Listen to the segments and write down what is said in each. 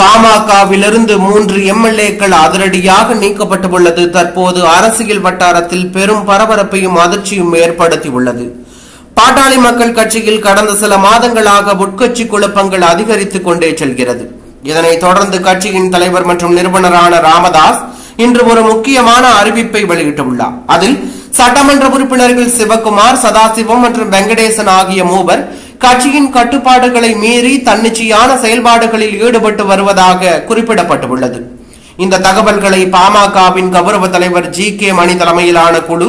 பாமகவிலிருந்து 3 எம்எல்ஏக்கள் அதிரடியாக நீக்கப்பட்டுள்ளது தற்போது அரசியல் வட்டாரத்தில் பெரும் பரபரப்பையும் அதிர்ச்சியும் ஏற்படுத்தியுள்ளது. பாட்டாளி மக்கள் கட்சியில் கடந்த சில மாதங்களாக உட்கட்சி குழப்பங்கள் அதிகரித்துக் கொண்டே செல்கிறது. இதனைத் தொடர்ந்து கட்சியின் தலைவர் மற்றும் நிறுவனரான ராமதாஸ் இன்று ஒரு முக்கியமான அறிவிப்பை வெளியிட்டுள்ளார். அதில் சட்டமன்ற உறுப்பினர்கள் சிவகுமார், சதாசிவம் மற்றும் வெங்கடேசன் ஆகிய மூவர் கட்சியின் கட்டுப்பாடுகளை மீறி தன்னிச்சையான செயல்பாடுகளில் ஈடுபட்டு வருவதாக குறிப்பிடப்பட்டுள்ளது. இந்த தகவல்களை பாமகவின் கௌரவ தலைவர் ஜி.கே. மணி தலைமையிலான குழு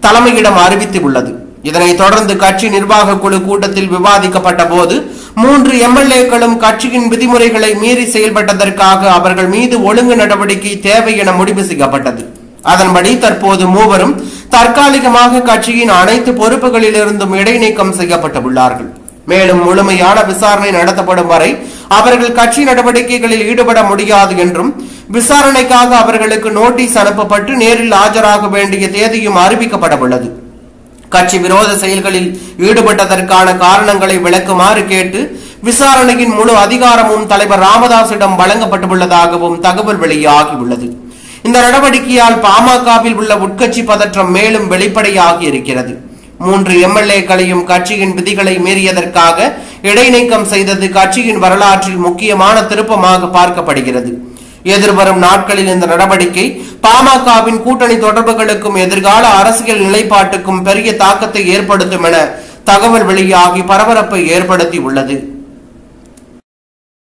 தலைமையிடம் அறிவித்துள்ளது. இதனைத் தொடர்ந்து கட்சி நிர்வாக குழு கூட்டத்தில் விவாதிக்கப்பட்ட போது 3 எம்எல்ஏக்களும் கட்சியின் விதிமுறைகளை மீறி செயல்பட்டதற்காக அவர்கள் மீது ஒழுங்கு நடவடிக்கை தேவை என முடிவு செய்யப்பட்டது. அதன்படி தற்போது மூவரும் தற்காலிகமாக கட்சியின் அனைத்து பொறுப்புகளிலிருந்தும் இடைநீக்கம் செய்யப்பட்டுள்ளார்கள். மேலும் முழுமையான விசாரணை நடத்தப்படும் வரை அவர்கள் கட்சி நடவடிக்கைகளில் ஈடுபட முடியாது என்றும், விசாரணைக்காக அவர்களுக்கு நோட்டீஸ் அனுப்பப்பட்டு நேரில் ஆஜராக வேண்டிய தேதியும் அறிவிக்கப்படவுள்ளது. கட்சி விரோத செயல்களில் ஈடுபட்டதற்கான காரணங்களை விளக்குமாறு கேட்டு விசாரணையின் முழு அதிகாரமும் தலைவர் ராமதாசிடம் வழங்கப்பட்டுள்ளதாகவும் தகவல் வெளியாகியுள்ளது. இந்த நடவடிக்கையால் பாமகவில் உள்ள உட்கட்சி பதற்றம் மேலும் வெளிப்படையாகி இருக்கிறது. 3 எம்எல்ஏக்களையும் கட்சியின் விதிகளை மீறியதற்காக இடைநீக்கம் செய்தது கட்சியின் வரலாற்றில் முக்கியமான திருப்பமாக பார்க்கப்படுகிறது. எதிர்வரும் நாட்களில் இந்த நடவடிக்கை பாமகவின் கூட்டணி தொடர்புகளுக்கும் எதிர்கால அரசியல் நிலைப்பாட்டுக்கும் பெரிய தாக்கத்தை ஏற்படுத்தும் என தகவல் வெளியாகி பரபரப்பை ஏற்படுத்தி உள்ளது.